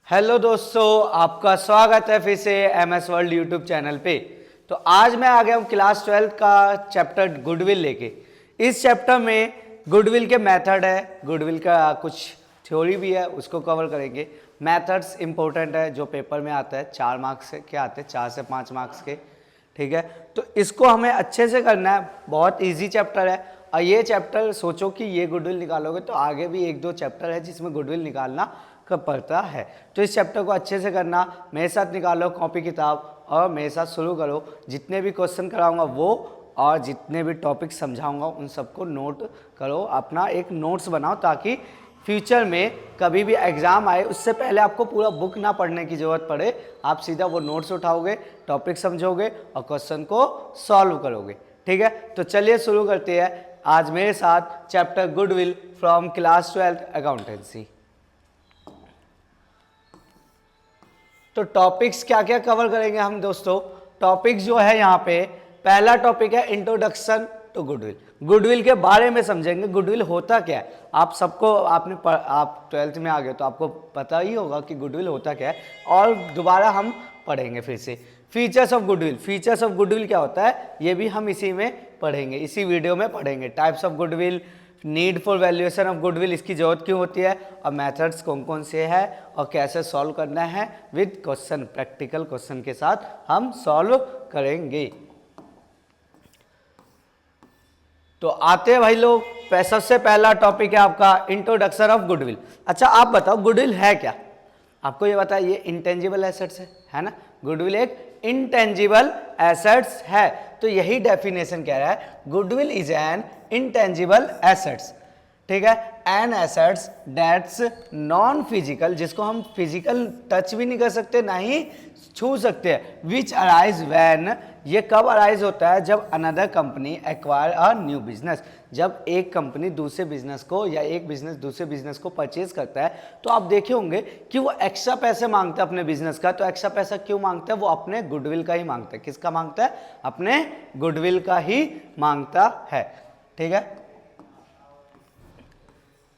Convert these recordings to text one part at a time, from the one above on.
Hello दोस्तों, आपका स्वागत है फिर से MS वर्ल्ड यूट्यूब चैनल पे। तो आज मैं आ गया हूँ क्लास 12 का चैप्टर गुडविल लेके। इस चैप्टर में गुडविल के मेथड है, गुडविल का कुछ थ्योरी भी है, उसको कवर करेंगे। मेथड्स इंपॉर्टेंट है, जो पेपर में आता है 4 मार्क्स के आते हैं, 4 से 5 मार्क्स के। ठीक है, तो इसको हमें अच्छे से करना है। बहुत ईजी चैप्टर है और ये चैप्टर सोचो कि ये गुडविल निकालोगे तो आगे भी 1-2 चैप्टर है जिसमें गुडविल निकालना कब पड़ता है। तो इस चैप्टर को अच्छे से करना, मेरे साथ निकालो कॉपी किताब और मेरे साथ शुरू करो। जितने भी क्वेश्चन कराऊंगा वो और जितने भी टॉपिक समझाऊंगा उन सबको नोट करो, अपना एक नोट्स बनाओ ताकि फ्यूचर में कभी भी एग्ज़ाम आए उससे पहले आपको पूरा बुक ना पढ़ने की ज़रूरत पड़े। आप सीधा वो नोट्स उठाओगे, टॉपिक समझोगे और क्वेश्चन को सॉल्व करोगे। ठीक है, तो चलिए शुरू करते हैं आज मेरे साथ chapter goodwill from class 12 accountancy. तो टॉपिक्स क्या क्या कवर करेंगे हम दोस्तों। टॉपिक जो है यहाँ पे पहला टॉपिक है इंट्रोडक्शन टू गुडविल। गुडविल के बारे में समझेंगे, गुडविल होता क्या है। आप सबको आप 12th में आ गए तो आपको पता ही होगा कि गुडविल होता क्या है, और दोबारा हम पढ़ेंगे फिर से। Features of goodwill, features of goodwill क्या होता है ये भी हम इसी में पढ़ेंगे, इसी वीडियो में पढ़ेंगे। Types of goodwill, need for valuation of goodwill, इसकी जरूरत क्यों होती है और मेथड्स कौन कौन से हैं और कैसे सॉल्व करना है विद क्वेश्चन, प्रैक्टिकल क्वेश्चन के साथ हम सॉल्व करेंगे। तो आते हैं भाई लोग, सबसे पहला टॉपिक है आपका इंट्रोडक्शन ऑफ गुडविल। अच्छा आप बताओ गुडविल है क्या। आपको ये बताया ये इंटेंजिबल एसेट्स है ना। गुडविल एक इंटेंजिबल एसेट्स है, तो यही डेफिनेशन कह रहा है, goodwill is an intangible assets. ठीक है, an assets that's non physical, जिसको हम फिजिकल टच भी नहीं कर सकते ना ही छू सकते हैं। विच अराइज व्हेन, ये कब अराइज होता है जब another company acquire a new business, जब एक कंपनी दूसरे बिजनेस को या एक बिजनेस दूसरे बिजनेस को परचेज करता है। तो आप देखे होंगे कि वो एक्स्ट्रा पैसे मांगता है अपने बिजनेस का। तो एक्स्ट्रा पैसा क्यों मांगता है, वो अपने गुडविल का ही मांगता है। किसका मांगता है, अपने गुडविल का ही मांगता है। ठीक है,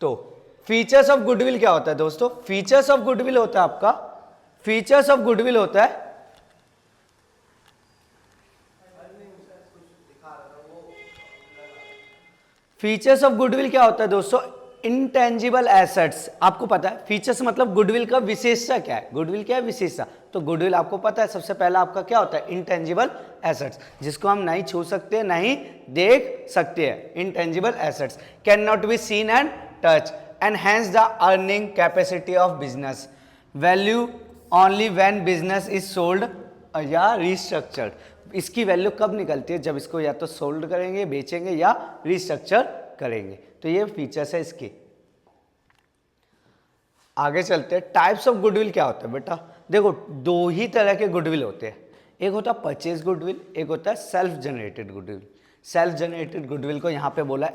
तो फीचर्स ऑफ गुडविल क्या होता है दोस्तों। फीचर्स ऑफ गुडविल होता है आपका, फीचर्स ऑफ गुडविल होता है फीचर्स ऑफ गुडविल क्या होता है दोस्तों, इंटेंजिबल एसेट्स। आपको पता है फीचर्स मतलब गुडविल का विशेषता क्या है, गुडविल क्या है विशेषता। तो गुडविल आपको पता है सबसे पहला आपका क्या होता है, इंटेंजिबल एसेट्स, जिसको हम नहीं छू सकते नहीं देख सकते हैं। Intangible assets can not be seen and touch, enhance the earning capacity of business, value only when business is sold या रिस्ट्रक्चर्ड। इसकी वैल्यू कब निकलती है, जब इसको या तो सोल्ड करेंगे, बेचेंगे या रिस्ट्रक्चर करेंगे। तो ये फीचर्स है इसके। आगे चलते हैं, टाइप्स ऑफ गुडविल क्या होता है बेटा। देखो दो ही तरह के गुडविल होते हैं, एक होता है परचेज गुडविल, एक होता है self generated goodwill. Self generated goodwill को यहाँ पे बोला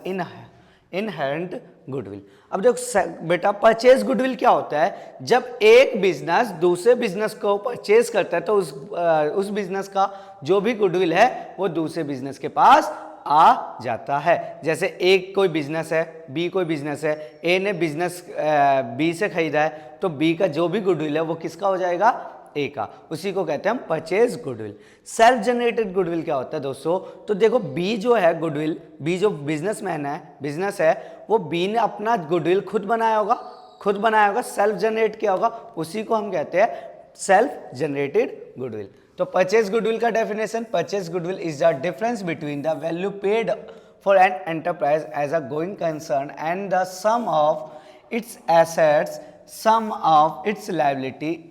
इनहेरेंट गुडविल। अब देखो बेटा परचेज गुडविल क्या होता है, जब एक बिजनेस दूसरे बिजनेस को परचेज करता है तो उस बिजनेस का जो भी गुडविल है वो दूसरे बिजनेस के पास आ जाता है। जैसे एक कोई बिजनेस है, बी कोई बिजनेस है, ए ने बिजनेस बी से खरीदा है, तो बी का जो भी गुडविल है वो किसका हो जाएगा, ए का। उसी को कहते हैं हम purchase goodwill. Self generated goodwill क्या होता है दोस्तों, तो देखो बी जो है गुडविल, बी जो बिजनेसमैन है, बिजनेस है, वो बी ने अपना गुडविल खुद बनाया होगा, सेल्फ जनरेट किया होगा, उसी को हम कहते हैं सेल्फ जनरेटेड गुडविल। तो परचेज गुडविल का definition, purchase goodwill is the difference between the value paid for an enterprise as a going concern and the sum of its assets, sum of its liability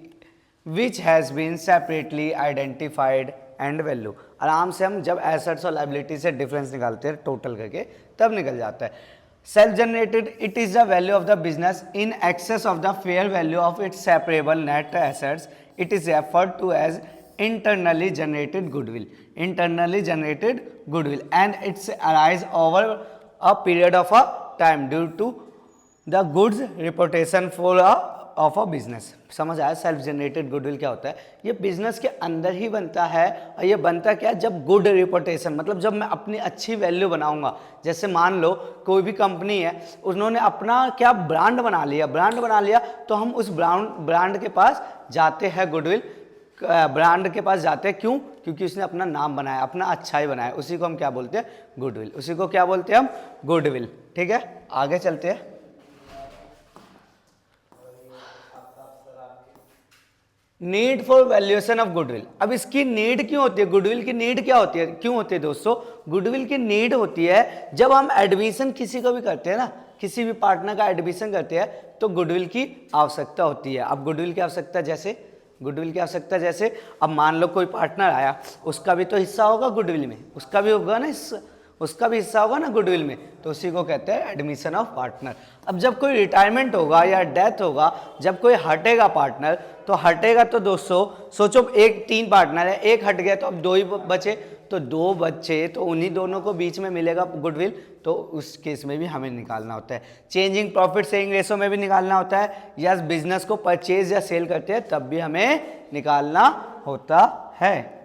which has been separately identified and value। आराम से हम जब assets और liability से difference निकालते हैं total करके तब निकल जाता है। Self generated, it is the value of the business in excess of the fair value of its separable net assets, it is referred to as internally generated goodwill, internally generated goodwill, and it's arise over a period of a time due to the goods reputation for a of a business. समझ आया self generated goodwill क्या होता है? ये business के अंदर ही बनता है, और ये बनता क्या है? जब गुड रिपोर्टेशन, मतलब जब मैं अपनी अच्छी वैल्यू बनाऊंगा। जैसे मान लो कोई भी कंपनी है, उन्होंने अपना क्या ब्रांड बना लिया, तो हम उस ब्रांड के पास जाते हैं, गुडविल ब्रांड के पास जाते हैं। क्यों? क्योंकि उसने अपना नाम बनाया, अपना अच्छाई बनाया, उसी को हम क्या बोलते हैं? गुडविल। उसी को क्या बोलते हैं हम? गुडविल। ठीक है, आगे चलते हैं। Need for valuation of goodwill. अब इसकी नीड क्यों होती है? गुडविल की नीड क्या होती है, क्यों होती है दोस्तों? गुडविल की नीड होती है जब हम एडमिशन किसी को भी करते हैं ना, किसी भी पार्टनर का एडमिशन करते हैं, तो गुडविल की आवश्यकता होती है। अब गुडविल की आवश्यकता जैसे अब मान लो कोई पार्टनर आया, उसका भी तो हिस्सा होगा गुडविल में, उसका भी हिस्सा होगा ना गुडविल में, तो उसी को कहते हैं एडमिशन ऑफ पार्टनर। अब जब कोई रिटायरमेंट होगा या डेथ होगा, जब कोई हटेगा पार्टनर, तो हटेगा तो दोस्तों सोचो, एक 3 पार्टनर है, एक हट गया तो अब 2 ही बचे, तो 2 बच्चे, तो उन्हीं दोनों को बीच में मिलेगा गुडविल, तो उस केस में भी हमें निकालना होता है। चेंजिंग प्रॉफिट सेलिंग रेशो में भी निकालना होता है, या बिजनेस को परचेज या सेल करते हैं तब भी हमें निकालना होता है।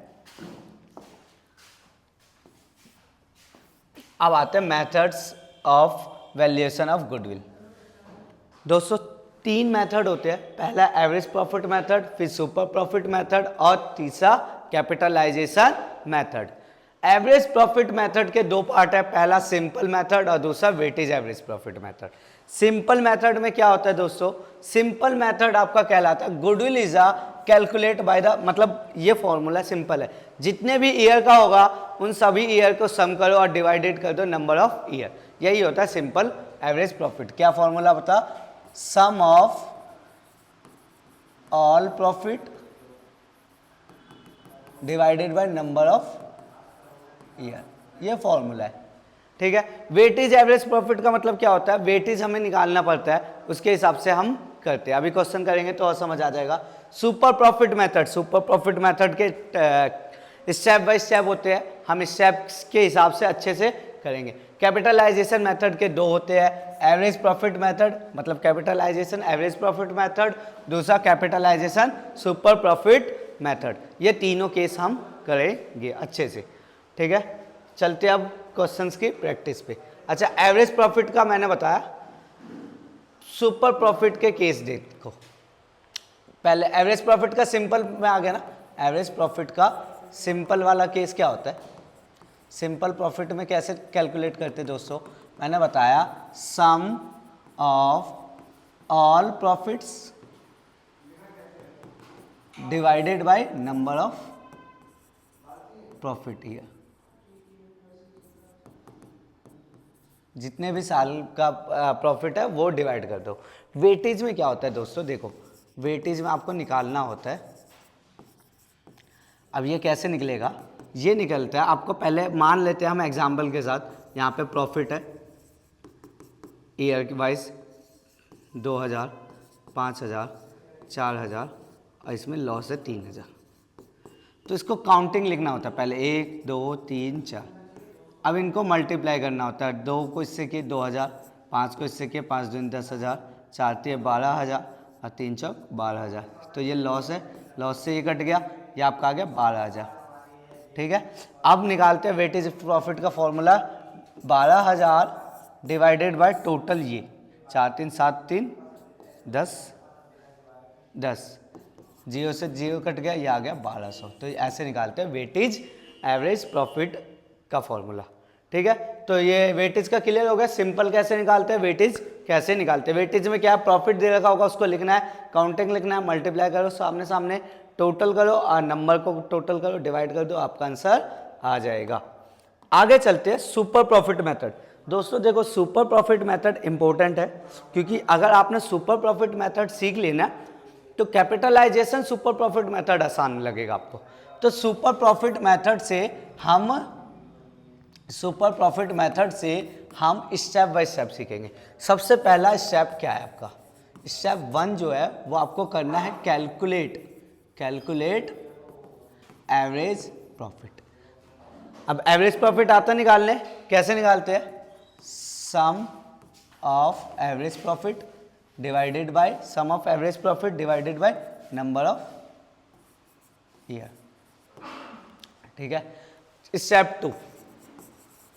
अब आते हैं methods of valuation of goodwill. दोस्तों 3 मेथड होते हैं, पहला एवरेज प्रॉफिट मेथड, फिर सुपर प्रॉफिट मेथड, और तीसरा capitalisation method. Average profit method के 2 पार्ट है, पहला सिंपल मेथड और दूसरा weightage average profit method. Simple method में क्या होता है दोस्तों? सिंपल मेथड आपका कहलाता है goodwill is a calculate by the, मतलब ये फॉर्मूला सिंपल है, जितने भी ईयर का होगा उन सभी ईयर को सम करो और डिवाइडेड कर दो नंबर ऑफ ईयर, यही होता है सिंपल एवरेज प्रॉफिट। क्या फॉर्मूला बता? Sum of all profit divided by number of year, ये फॉर्मूला है। ठीक है, वेटेज एवरेज प्रॉफिट का मतलब क्या होता है? वेटेज हमें निकालना पड़ता है, उसके हिसाब से हम करते हैं। अभी क्वेश्चन करेंगे तो और समझ आ जाएगा। सुपर प्रॉफिट मेथड के स्टेप बाय स्टेप होते हैं, हम स्टेप्स के हिसाब से अच्छे से करेंगे। कैपिटलाइजेशन मेथड के 2 होते हैं, एवरेज प्रॉफिट मेथड मतलब कैपिटलाइजेशन एवरेज प्रॉफिट मेथड, दूसरा कैपिटलाइजेशन सुपर प्रॉफिट मेथड। ये तीनों केस हम करेंगे अच्छे से। ठीक है, चलते अब क्वेश्चंस की प्रैक्टिस पे। अच्छा, एवरेज प्रॉफिट का मैंने बताया, सुपर प्रॉफिट के केस देखो। पहले एवरेज प्रॉफिट का सिंपल में आ गया ना, एवरेज प्रॉफिट का सिंपल वाला केस क्या होता है? सिंपल प्रॉफिट में कैसे कैलकुलेट करते हैं दोस्तों? मैंने बताया sum of all profits divided by number of profit year. जितने भी साल का प्रॉफिट है वो डिवाइड कर दो। वेटेज में क्या होता है दोस्तों? देखो, वेटेज में आपको निकालना होता है। अब ये कैसे निकलेगा? ये निकलता है, आपको पहले मान लेते हैं हम एग्जाम्पल के साथ, यहाँ पे प्रॉफिट है ईयर वाइज 2000, 5000, 4000, और इसमें लॉस है 3000। तो इसको काउंटिंग लिखना होता है पहले, 1 2 3 4। अब इनको मल्टीप्लाई करना होता है, 2 को इससे किए 2000, 5 को इससे किए 5 दूनी 10,000, 4 3 12,000 और 3 चौक 12,000। तो ये लॉस है, लॉस से ये कट गया, ये आपका आ गया 12,000। ठीक है, अब निकालते हैं वेटेज प्रॉफिट का फॉर्मूला। 12,000 डिवाइडेड बाय टोटल, ये 4 3 7 3 10 10, 0 से 0 कट गया, ये आ गया 1200। तो ऐसे निकालते हैं वेटेज एवरेज प्रॉफिट का फॉर्मूला। ठीक है, तो ये वेटेज का क्लियर हो गया। सिंपल कैसे निकालते हैं, वेटेज कैसे निकालते हैं? वेटेज में क्या प्रॉफिट दे रखा होगा उसको लिखना है, काउंटिंग लिखना है, मल्टीप्लाई करो सामने सामने, टोटल करो और नंबर को टोटल करो, डिवाइड कर दो, आपका आंसर आ जाएगा। आगे चलते हैं सुपर प्रॉफिट मेथड। दोस्तों देखो, सुपर प्रॉफिट मेथड इंपॉर्टेंट है, क्योंकि अगर आपने सुपर प्रॉफिट मेथड सीख लेना तो कैपिटलाइजेशन सुपर प्रॉफिट मेथड आसान लगेगा आपको। तो सुपर प्रॉफिट मेथड से हम स्टेप बाय स्टेप सीखेंगे। सबसे पहला स्टेप क्या है आपका? स्टेप 1 जो है वो आपको करना है कैलकुलेट एवरेज प्रॉफिट। अब एवरेज प्रॉफिट आता निकालने, कैसे निकालते हैं? Sum of average profit divided by sum of average profit divided by number of year. ठीक है, स्टेप 2,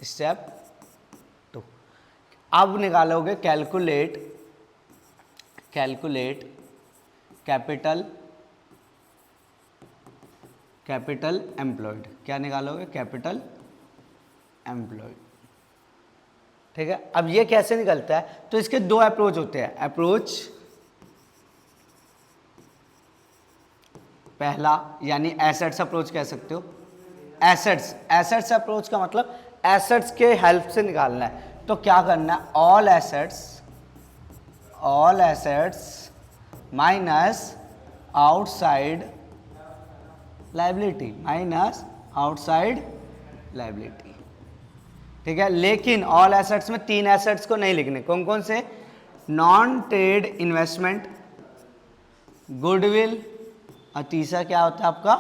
स्टेप 2 अब निकालोगे कैलकुलेट कैपिटल एम्प्लॉयड। क्या निकालोगे? Capital employed. ठीक है, अब ये कैसे निकलता है? तो इसके दो अप्रोच होते हैं। अप्रोच पहला यानी एसेट्स अप्रोच कह सकते हो। एसेट्स अप्रोच का मतलब एसेट्स के हेल्प से निकालना है। तो क्या करना है? All assets minus outside liability, ठीक है। लेकिन ऑल एसेट्स में 3 एसेट्स को नहीं लिखने। कौन कौन से? नॉन ट्रेड इन्वेस्टमेंट, गुडविल, और तीसरा क्या होता है आपका?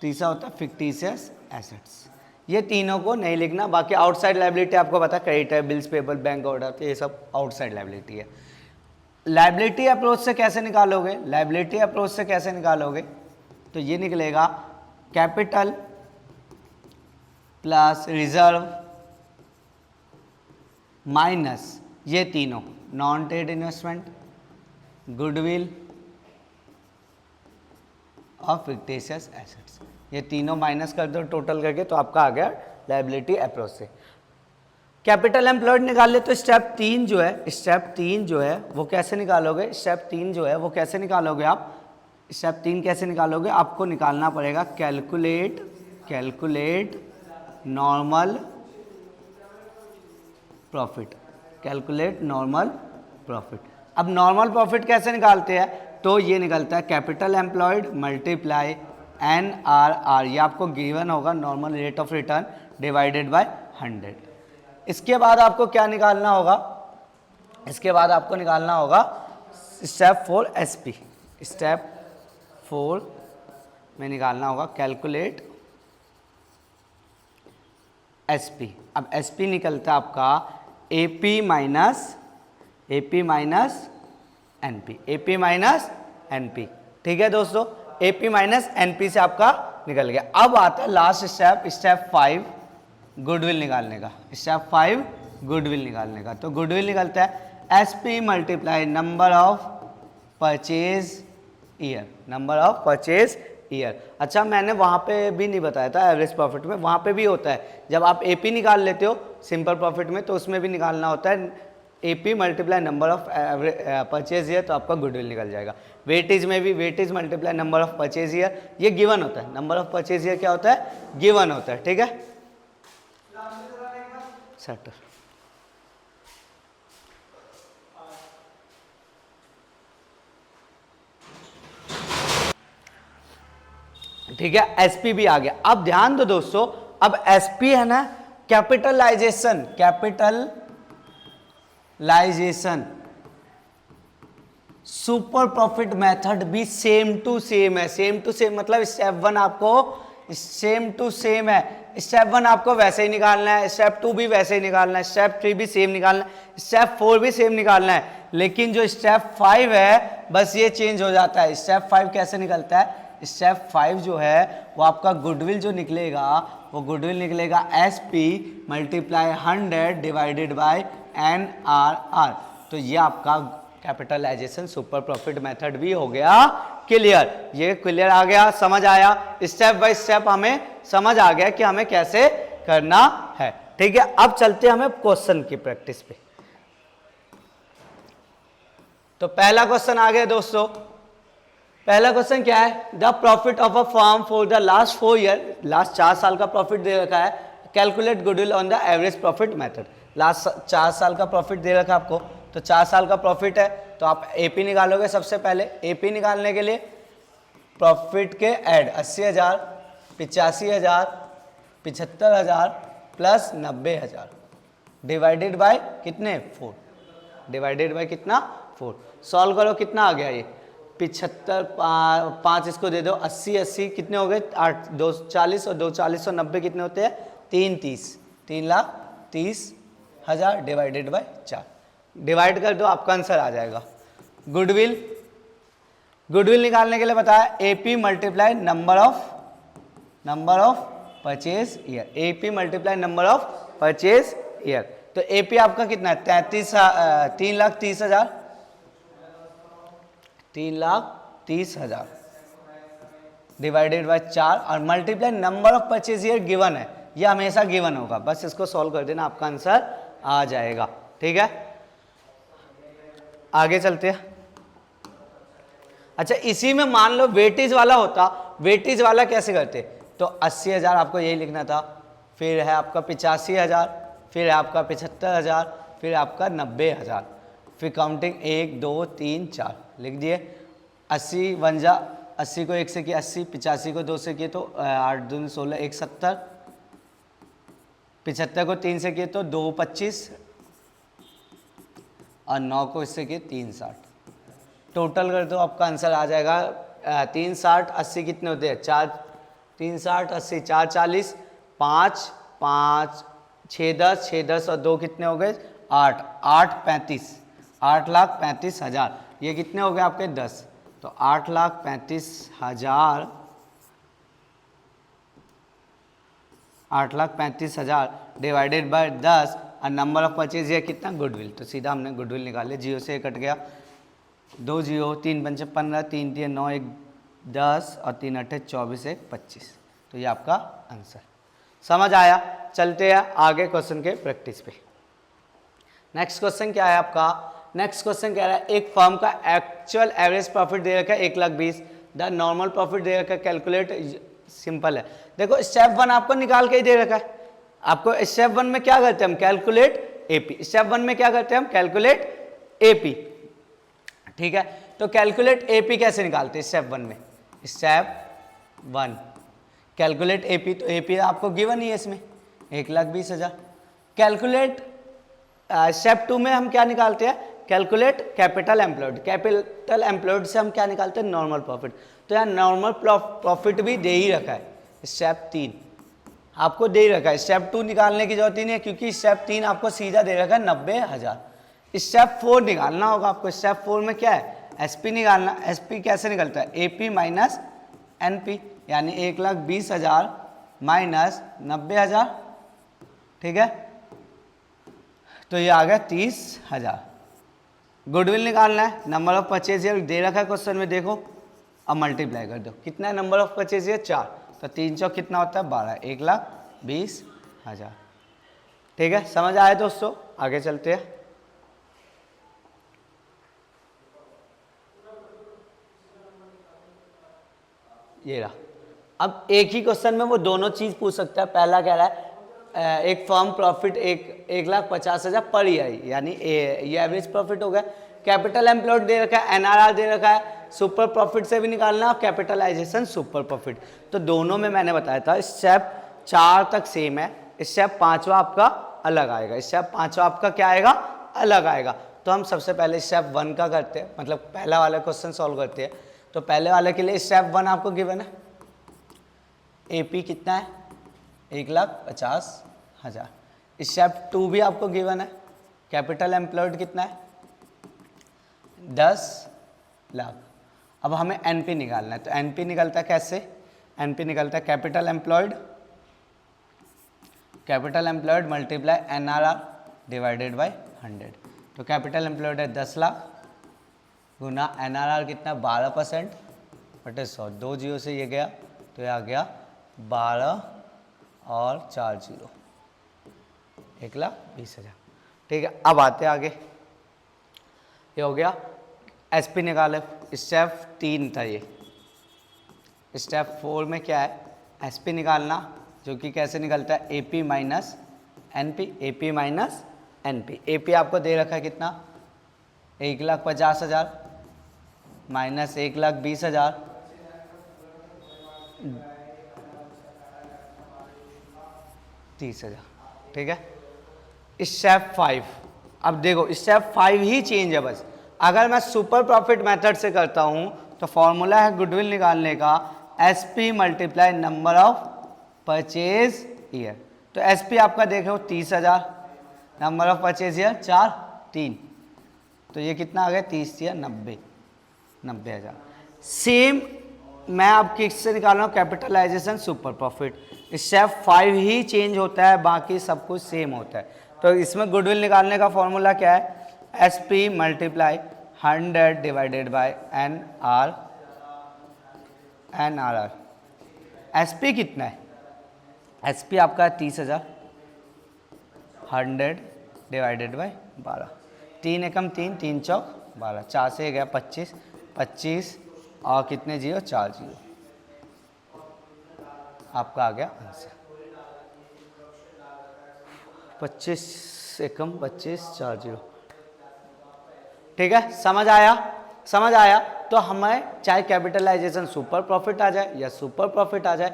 तीसरा होता है फिक्टिशियस एसेट्स। ये तीनों को नहीं लिखना। बाकी आउटसाइड लायबिलिटी आपको पता, क्रेडिट है, बिल्स पेबल, बैंक ऑर्डर, तो ये सब आउटसाइड लायबिलिटी है। लायबिलिटी अप्रोच से कैसे निकालोगे? तो ये निकलेगा कैपिटल प्लस रिजर्व माइनस ये तीनों नॉन ट्रेड इन्वेस्टमेंट, गुडविल और फिक्टिशियस एसेट्स। ये तीनों माइनस कर दो टोटल करके, तो आपका आ गया लायबिलिटी अप्रोच से। कैपिटल एम्प्लॉयड निकाल ले तो स्टेप 3 जो है वो कैसे निकालोगे? स्टेप 3 जो है वो कैसे निकालोगे आप? स्टेप 3 कैसे निकालोगे? आपको निकालना पड़ेगा कैलकुलेट नॉर्मल प्रॉफिट। अब नॉर्मल प्रॉफिट कैसे निकालते हैं? तो ये निकलता है कैपिटल एम्प्लॉयड मल्टीप्लाई NRR, ये आपको गिवन होगा normal rate of return divided by 100। इसके बाद आपको क्या निकालना होगा? इसके बाद आपको निकालना होगा स्टेप 4 SP। स्टेप 4 में निकालना होगा कैलकुलेट SP। अब SP निकलता है आपका AP माइनस NP। ठीक है दोस्तों, AP माइनस NP से आपका निकल गया। अब आता है लास्ट स्टेप 5 गुडविल निकालने का। तो गुडविल निकलता है SP multiply number of purchase year. अच्छा, मैंने वहाँ पे भी नहीं बताया था एवरेज प्रॉफिट में, वहाँ पे भी होता है। जब आप AP निकाल लेते हो सिंपल प्रॉफिट में, तो उसमें भी निकालना होता है AP multiply number of purchase year, तो आपका गुडविल निकल जाएगा। वेटेज में भी weightage multiply number of purchase year, ये गिवन होता है। नंबर ऑफ परचेज ईयर क्या होता है? गिवन होता है। ठीक है सेटर। ठीक है, SP भी आ गया। अब ध्यान दो दोस्तों, अब SP है ना, कैपिटलाइजेशन सुपर प्रॉफिट मेथड भी सेम टू सेम है। सेम टू सेम मतलब स्टेप 1 आपको सेम टू सेम है। स्टेप 1 आपको वैसे ही निकालना है, स्टेप 2 भी वैसे ही निकालना है, स्टेप 3 भी सेम निकालना है, स्टेप 4 भी सेम निकालना है। लेकिन जो स्टेप 5 है बस ये चेंज हो जाता है। स्टेप 5 कैसे निकलता है? स्टेप 5 जो है वो आपका गुडविल जो निकलेगा, वो गुडविल निकलेगा SP multiply 100 divided bye NRR। तो ये आपका कैपिटलाइजेशन सुपर प्रॉफिट मेथड भी हो गया क्लियर। ये क्लियर आ गया, समझ आया? स्टेप बाय स्टेप हमें समझ आ गया कि हमें कैसे करना है। ठीक है, अब चलते हैं हमें क्वेश्चन की प्रैक्टिस पे। तो पहला क्वेश्चन आ गया दोस्तों। पहला क्वेश्चन क्या है? The profit of a firm for the last 4 year, last 4 साल का प्रॉफिट दे रखा है। Calculate goodwill on the average profit method. Last 4 साल का प्रॉफिट दे रखा है आपको, तो 4 साल का प्रॉफिट है, तो आप AP निकालोगे। सबसे पहले AP निकालने के लिए प्रॉफिट के ऐड 80,000, 85,000, 75,000 प्लस 90,000 डिवाइडेड बाय कितने? 4। डिवाइडेड बाय कितना? 4। सॉल्व करो, कितना आ गया ये? 75, 5 इसको दे दो, 80 80 कितने हो गए? 8, 2 40 और 2 40 और 90 कितने होते हैं? 3 30, 3,30,000 डिवाइडेड बाय 4। डिवाइड कर दो, आपका आंसर आ जाएगा। गुडविल, गुडविल निकालने के लिए बताया AP multiply number of purchase year, AP multiply number of purchase year. तो एपी आपका कितना है 3,30,000, 3,30,000 डिवाइडेड बाय 4 और multiply number of purchase year given है, ये हमेशा गिवन होगा, बस इसको सॉल्व कर देना आपका आंसर आ जाएगा। ठीक है, आगे चलते हैं। अच्छा, इसी में मान लो वेटेज वाला होता, वेटेज वाला कैसे करते, तो 80,000 आपको यही लिखना था, फिर है आपका 85,000, फिर है आपका 75,000, फिर आपका 90,000, फिर काउंटिंग 1 2 3 4 लिख दिए। 80 वन जा 80 को 1 से किया 80, 85 को 2 से किए तो 8 दूनी 16, 1 70, 75 को 3 से किए तो 2 25 और 9 को इससे किए 3 60। टोटल कर दो आपका आंसर आ जाएगा 3 60 80 कितने होते हैं 4, 3 60 80 4 40, 5 5 6 10, 6 10 और 2 कितने हो गए 8, 8 35, 8,35,000। ये कितने हो गए आपके 10, तो 8,35,000, 8,35,000 डिवाइडेड बाय 10 और नंबर ऑफ परचेज ये कितना गुडविल, तो सीधा हमने गुडविल निकाले, 0 से कट गया, 2 0, 3 पंचे 15, 3 3 9 1 10 और 3 8 24 1 25। तो ये आपका आंसर समझ आया। चलते हैं आगे क्वेश्चन के प्रैक्टिस पे। नेक्स्ट क्वेश्चन क्या है आपका, नेक्स्ट क्वेश्चन कह रहा है एक फर्म का एक्चुअल एवरेज प्रॉफिट दे रखा है 1,20,000, द नॉर्मल प्रॉफिट दे रखा है, कैलकुलेट। सिंपल है, देखो स्टेप 1 आपको निकाल के ही दे रखा है। आपको स्टेप 1 में क्या करते हैं हम, कैलकुलेट एपी। स्टेप 1 में क्या करते हैं हम, कैलकुलेट एपी। ठीक है, तो कैलकुलेट एपी कैसे निकालते हैं स्टेप 1 में, स्टेप 1 कैलकुलेट एपी, तो एपी आपको गिवन ही है इसमें 1,20,000। कैलकुलेट स्टेप 2 में हम क्या निकालते हैं, calculate capital employed. Capital employed से हम क्या निकालते हैं, नॉर्मल प्रॉफिट। तो यार नॉर्मल प्रॉफिट भी दे ही रखा है, स्टेप 3 आपको दे ही रखा है, स्टेप 2 निकालने की जरूरत ही नहीं है क्योंकि स्टेप 3 आपको सीधा दे रखा है 90,000। स्टेप 4 निकालना होगा आपको। स्टेप 4 में क्या है, एसपी निकालना। एसपी कैसे निकलता है, एपी माइनस एनपी, यानी 1,20,000 माइनस 90,000। ठीक है, तो ये आ गया 30,000। गुडविल निकालना है, नंबर ऑफ परचेज ईयर दे रखा है क्वेश्चन में, देखो अब मल्टीप्लाई कर दो, कितना है नंबर ऑफ परचेज ईयर 4, तो 3 चौक कितना होता है 12, 1,20,000। ठीक है, समझ आया दोस्तों, आगे चलते हैं। ये रहा, अब एक ही क्वेश्चन में वो दोनों चीज पूछ सकता है। पहला कह रहा है एक फर्म प्रॉफिट 1,50,000 पर ईयर, यानी ये एवरेज प्रॉफिट हो गया। कैपिटल एम्प्लॉयड दे रखा है, एनआरआर दे रखा है, सुपर प्रॉफिट से भी निकालना और कैपिटलाइजेशन सुपर प्रॉफिट। तो दोनों में मैंने बताया था स्टेप 4 तक सेम है, स्टेप 5वां आपका अलग आएगा। स्टेप 5वां आपका क्या आएगा, अलग आएगा। तो हम सबसे पहले स्टेप 1 का करते हैं, मतलब पहला वाला क्वेश्चन सॉल्व करते हैं। तो पहले वाले के लिए स्टेप 1 आपको गिवन है, एपी कितना है 1,50,000। स्टेप 2 भी आपको गिवन है, कैपिटल एम्प्लॉयड कितना है 10 लाख। अब हमें एनपी निकालना है, तो एनपी निकलता है कैसे, एनपी निकलता है capital employed multiply NRR divided by 100। तो कैपिटल एम्प्लॉयड है 10 लाख गुना एनआरआर कितना 12% बटे 100, 2 जीरो से ये गया तो ये आ गया 12 और 4 जीरो, 1,20,000। ठीक है, अब आते आगे, ये हो गया एसपी निकाले। स्टेप 3 था ये। स्टेप 4 में क्या है, एसपी निकालना, जो कि कैसे निकलता है AP minus NP, AP minus NP. AP आपको दे रखा है कितना 1,50,000 माइनस 1,20,000 30,000। ठीक है, स्टेप 5, अब देखो स्टेप 5 ही चेंज है बस। अगर मैं सुपर प्रॉफिट मेथड से करता हूं तो फॉर्मूला है गुडविल निकालने का SP multiply number of purchase year. तो एसपी आपका देखो 30,000, नंबर ऑफ परचेज ईयर 4 3, तो ये कितना आ गया 30 या 90,000। सेम मैं अब किससे निकाल रहा हूँ, कैपिटलाइजेशन सुपर प्रॉफिट। स्टेप 5 ही चेंज होता है, बाकी सब कुछ सेम होता है। तो इसमें गुडविल निकालने का फॉर्मूला क्या है, SP multiply 100 divided bye NRR। SP कितना है, SP आपका 30,000, 100 डिवाइडेड बाय 12, 3 एकम 3, 3 चौक 12, 4 से गया 25, 25 और कितने जीरो, 4 जीरो, आपका आ गया आंसर। 25 एकम 25, 4 जीरो। ठीक है, समझ आया, समझ आया। तो हमें चाहे कैपिटलाइजेशन सुपर प्रॉफिट आ जाए या सुपर प्रॉफिट आ जाए,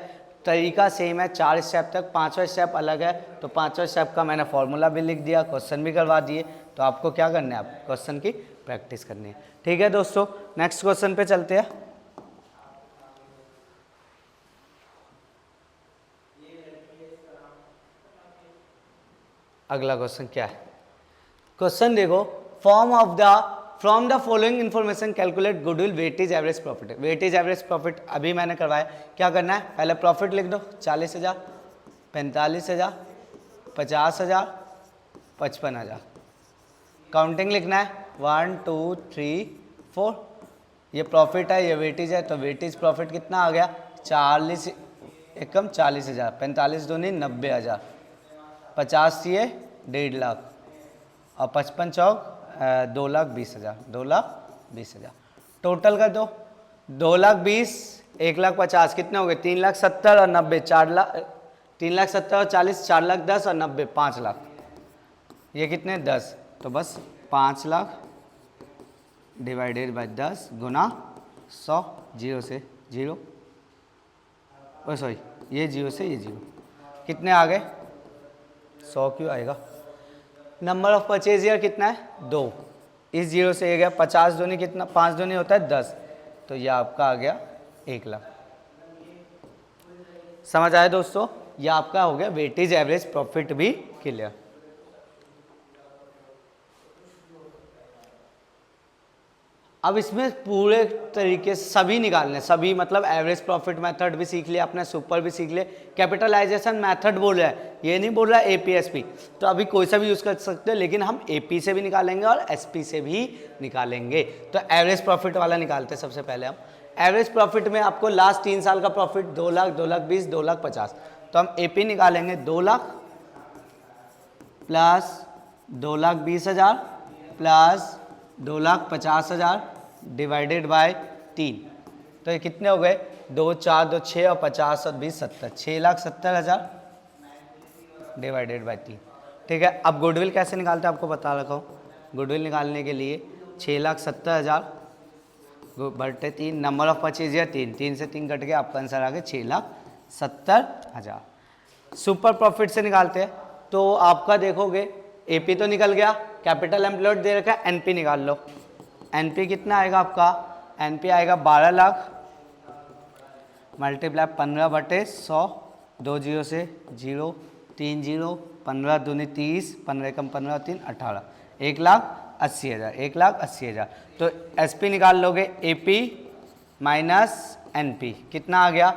तरीका सेम है। 4 स्टेप तक, 5वां स्टेप अलग है। तो 5वां स्टेप का मैंने फॉर्मूला भी लिख दिया, क्वेश्चन भी करवा दिए। तो आपको क्या करना है, आप क्वेश्चन की प्रैक्टिस करनी है। ठीक है दोस्तों, नेक्स्ट क्वेश्चन पे चलते हैं। अगला क्वेश्चन क्या है, क्वेश्चन देखो, from the following information calculate goodwill weightage average profit. Weightage average profit अभी मैंने करवाया, क्या करना है, पहले प्रॉफिट लिख दो, 40,000, 45,000, 50,000, 55,000। काउंटिंग लिखना है, 1 2 3 4। ये प्रॉफिट है, ये वेटेज है, तो वेटेज प्रॉफिट कितना आ गया, 40 एकम 40,000, 45 दूनी 90,000, 50 ये 1.5 लाख और 55 चौक 2,20,000, 2,20,000। टोटल कर दो, 2,20,000, 1,50,000 कितने हो गए, 3,70,000 और 90, 4 लाख, 3,70,000 और 40, 4,10,000 और 90, 5 लाख। ये कितने 10, तो बस 5 lakh divided by 10 Guna 100, zero से जीरो, ओ सॉरी ये जीरो से ये जीरो, कितने आ गए 100 क्यों आएगा। नंबर ऑफ परचेज ईयर कितना है 2, इस जीरो से ये गया 50 दूनी कितना, 5 दूनी होता है 10, तो ये आपका आ गया 1 लाख। समझ आया दोस्तों, ये आपका हो गया वेटेज एवरेज प्रॉफिट भी क्लियर। अब इसमें पूरे तरीके से सभी निकालने, सभी मतलब एवरेज प्रॉफिट मेथड भी सीख लिया आपने, सुपर भी सीख लिया, कैपिटलाइजेशन मेथड बोल रहा है, ये नहीं बोल रहा है APSP। तो अभी कोई सा भी यूज़ कर सकते हो, लेकिन हम AP से भी निकालेंगे और SP से भी निकालेंगे। तो एवरेज प्रॉफिट वाला निकालते हैं सबसे पहले हम। एवरेज प्रॉफिट में आपको लास्ट 3 साल का प्रॉफिट 2 लाख, 2,20,000, 2,50,000। तो हम AP निकालेंगे 2 lakh plus 2,20,000 plus 2,50,000 divided by 3। तो ये कितने हो गए, 2 4 2 6 और 50 और 20 70, 6,70,000 डिवाइडेड बाय 3। ठीक है, अब गुडविल कैसे निकालते हैं आपको बता रखा हूँ। गुडविल निकालने के लिए 6,70,000 बटे 3, नंबर ऑफ परचेज ईयर 3, 3 से 3 कट गया, आपका आंसर आ गया 6,70,000। सुपर प्रॉफिट से निकालते हैं, तो आपका देखोगे AP तो निकल गया, कैपिटल एम्प्लॉयड दे रखा है, NP निकाल लो। NP कितना आएगा आपका, NP आएगा 12 लाख मल्टीप्लाई 15 बटे 100, 2 जीरो से जीरो, 3 जीरो, 15 दूनी 30, 15 एकम 15, 3 18, 1,80,000, 1,80,000। तो SP निकाल लोगे, AP माइनस NP कितना आ गया,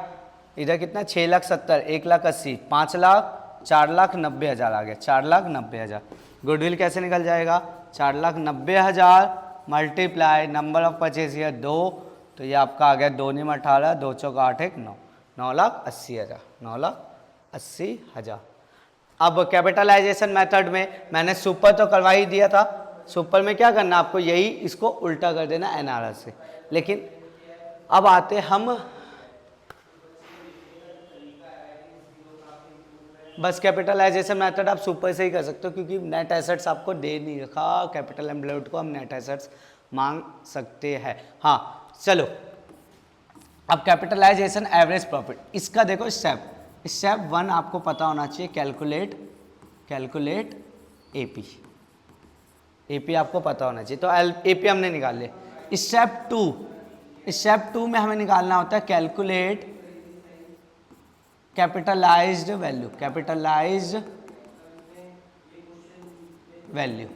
इधर कितना 6,70,000, 1,80,000, 5 लाख, 4,90,000 आ गया, 4,90,000। गुडविल कैसे निकल जाएगा, 4,90,000 multiply number of purchase year 2, तो ये आपका आ गया 2 × 18, 2 चौक 8 1 9, 9,80,000, 9,80,000। अब कैपिटलाइजेशन मेथड में मैंने सुपर तो करवा ही दिया था, सुपर में क्या करना आपको, यही इसको उल्टा कर देना NRR से। लेकिन अब आते हम बस कैपिटलाइजेशन मेथड आप सुपर से ही कर सकते हो, क्योंकि नेट एसेट्स आपको दे नहीं रखा, कैपिटल एम्प्लॉयड को हम नेट एसेट्स मांग सकते हैं। हाँ चलो, अब कैपिटलाइजेशन एवरेज प्रॉफिट, इसका देखो स्टेप 1 आपको पता होना चाहिए, कैलकुलेट AP आपको पता होना चाहिए। तो AP हमने निकाल लिया। स्टेप 2 में हमें निकालना होता है कैलकुलेट कैपिटलाइज्ड वैल्यू,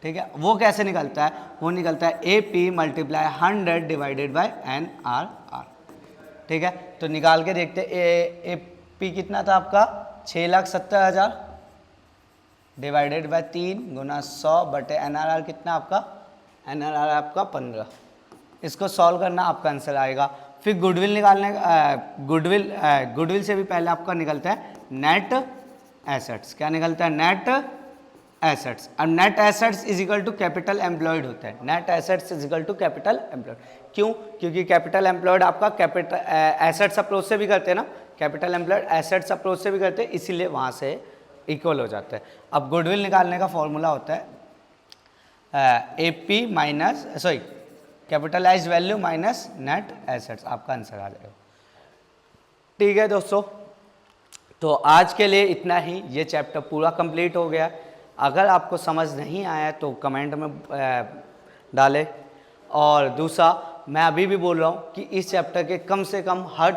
ठीक ठीक है, वो कैसे निकलता है, वो निकलता है A P multiply 100 divided by N R R. ठीक है, तो निकाल के देखते ए पी कितना था आपका 6,70,000 डिवाइडेड बाय 3 गुना 100 बटे एन आर आर कितना आपका, एन आर आर आपका 15। इसको सॉल्व करना आपका आंसर आएगा। फिर गुडविल निकालने गुडविल से भी पहले आपका निकलता है नेट एसेट्स। क्या निकलता है, नेट एसेट्स। अब net assets is equal to capital employed होता है। Net assets is equal to capital employed. क्यों, क्योंकि कैपिटल एम्प्लॉयड आपका कैपिटल एसेट्स अप्रोच से भी करते हैं ना, कैपिटल एम्प्लॉयड एसेट्स अप्रोच से भी करते हैं, इसीलिए वहाँ से इक्वल हो जाता है। अब गुडविल निकालने का फॉर्मूला होता है A P minus sorry capitalise value minus net assets, आपका आंसर आ जाएगा। ठीक है दोस्तों, तो आज के लिए इतना ही, ये चैप्टर पूरा कंप्लीट हो गया। अगर आपको समझ नहीं आया तो कमेंट में डालें। और दूसरा, मैं अभी भी बोल रहा हूँ कि इस चैप्टर के कम से कम हर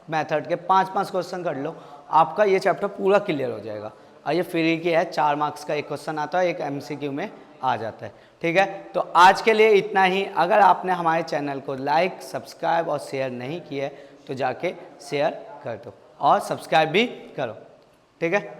मेथड के 5-5 क्वेश्चन कर लो, आपका ये चैप्टर पूरा क्लियर हो जाएगा। और ये फ्री की है, 4 मार्क्स का एक क्वेश्चन आता है, एक MCQ में आ जाता है। ठीक है, तो आज के लिए इतना ही। अगर आपने हमारे चैनल को लाइक, सब्सक्राइब और शेयर नहीं किया है तो जाके शेयर कर दो और सब्सक्राइब भी करो। ठीक है।